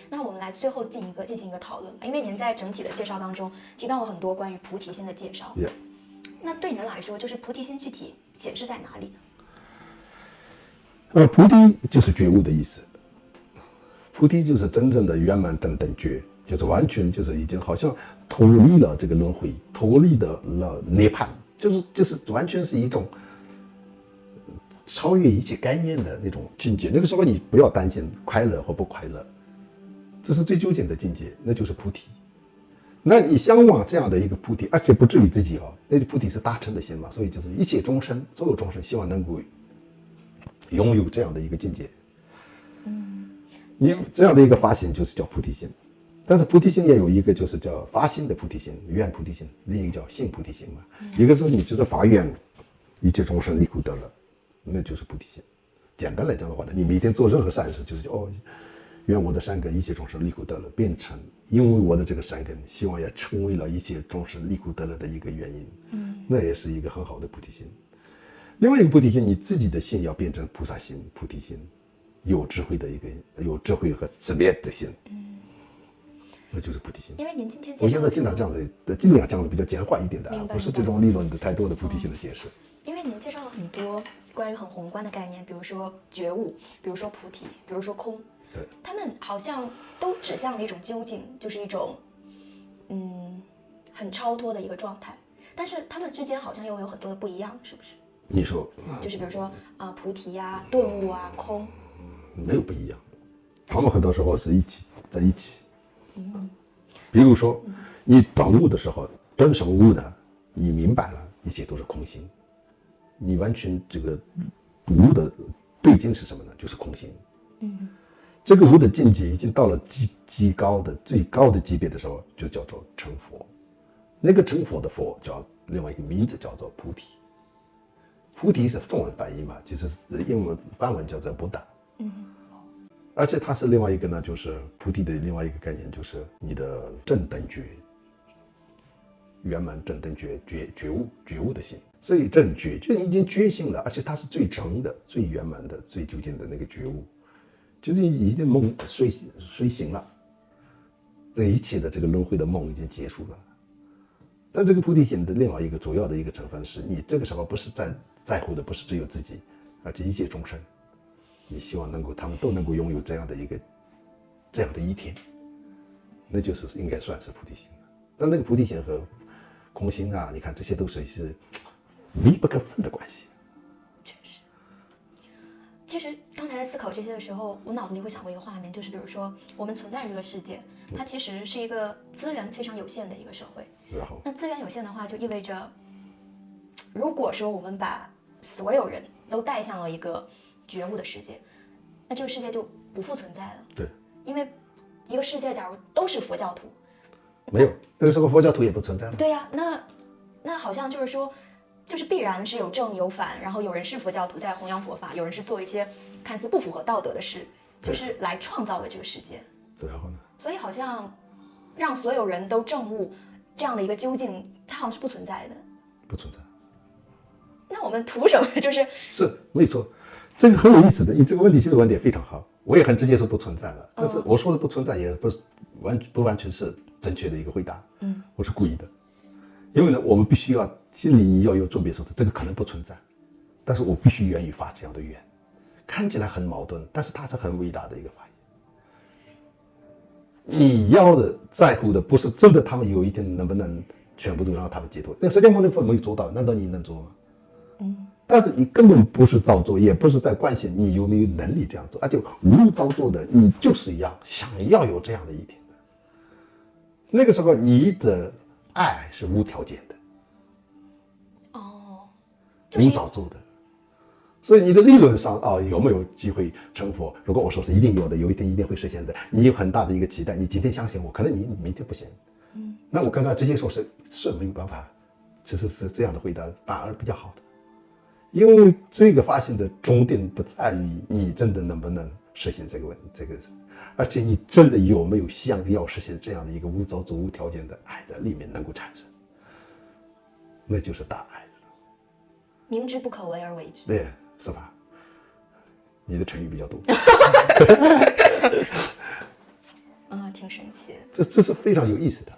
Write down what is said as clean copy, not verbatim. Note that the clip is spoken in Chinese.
那我们来最后进行一个讨论吧，因为您在整体的介绍当中提到了很多关于菩提心的介绍。那对您来说，就是菩提心具体显示在哪里呢？菩提就是觉悟的意思，菩提就是真正的圆满正等觉，就是完全就是已经好像脱离了这个轮回，脱离了涅槃，就是完全是一种超越一切概念的那种境界。那个时候你不要担心快乐或不快乐，这是最究竟的境界，那就是菩提。那你向往这样的一个菩提，而且不至于自己那菩提是大乘的心嘛，所以就是一切众生，所有众生希望能够拥有这样的一个境界。你这样的一个发心就是叫菩提心，但是菩提心也有一个就是叫发心的菩提心，愿菩提心，另一个叫信菩提心嘛。一个是你就是发愿一切众生离苦得乐，那就是菩提心。简单来讲的话呢，你每天做任何善事，就是愿我的善根一切众生离苦得乐，变成因为我的这个善根，希望也成为了一切众生离苦得乐的一个原因。那也是一个很好的菩提心。另外一个菩提心，你自己的心要变成菩萨心、菩提心，有智慧的一个有智慧和慈悲的心。那就是菩提心。因为您今天我现在尽量讲的比较简化一点的不是这种理论的太多的菩提心的解释。因为您介绍了很多关于很宏观的概念，比如说觉悟，比如说菩提，比如说空。对，他们好像都指向了一种究竟，就是一种很超脱的一个状态，但是他们之间好像又有很多的不一样，是不是？你说就是比如说菩提啊、顿悟啊、空，没有不一样，他们很多时候是在一起。比如说你顿悟的时候，顿什么悟呢？你明白了一切都是空性，你完全这个悟的对境是什么呢？就是空性。这个悟的境界已经到了最高的级别的时候，就叫做成佛。那个成佛的佛叫另外一个名字叫做菩提。菩提是中文翻译嘛，其实是英文梵文叫做布达。而且它是另外一个呢，就是菩提的另外一个概念，就是你的正等觉，圆满正等觉悟的心。所以正觉就已经觉醒了，而且它是最诚的、最圆满的、最究竟的那个觉悟。就是已经梦睡醒了，这一切的这个轮回的梦已经结束了。但这个菩提心的另外一个主要的一个成分是，你这个时候不是在乎的不是只有自己，而且一切众生，你希望他们都能够拥有这样的一天，那就是应该算是菩提心了。但那个菩提心和空心啊，你看这些都是密不可分的关系。其实刚才在思考这些的时候，我脑子里会想过一个画面，就是比如说我们存在这个世界，它其实是一个资源非常有限的一个社会。然后，那资源有限的话，就意味着，如果说我们把所有人都带向了一个觉悟的世界，那这个世界就不复存在了。对，因为一个世界假如都是佛教徒，没有那个时候佛教徒也不存在了。对呀，那好像就是说。就是必然是有正有反，然后有人是佛教徒在弘扬佛法，有人是做一些看似不符合道德的事，就是来创造了这个世界。对，然后呢？所以好像让所有人都证悟这样的一个究竟，它好像是不存在的。不存在。那我们图什么？是没错，这个很有意思的。你这个问题其实问得非常好，我也很直接说不存在了。但是我说的不存在也不完全是正确的一个回答。我是故意的。因为呢，我们必须要心里你要有准备，说这个可能不存在，但是我必须愿意发这样的愿，看起来很矛盾，但是它是很伟大的一个发言。你要的在乎的不是真的他们有一天能不能全部都让他们解脱，那释迦牟尼佛没有做到，难道你能做吗？但是你根本不是造作，也不是在关心你有没有能力这样做，而且无造作的，你就是想要有这样的一天的。那个时候你的爱是无条件的，无造作的，所以你的理论上有没有机会成佛？如果我说是一定有的，有一天一定会实现的，你有很大的一个期待，你今天相信我，可能你明天不行。那我刚刚直接说是没有办法，其实是这样的回答反而比较好的，因为这个发现的终点不在于你真的能不能实现这个，而且你真的有没有想要实现这样的一个无造作无条件的爱在里面能够产生，那就是大爱。明知不可为而为之。对，是吧？你的成语比较多。挺神奇的。这是非常有意思的。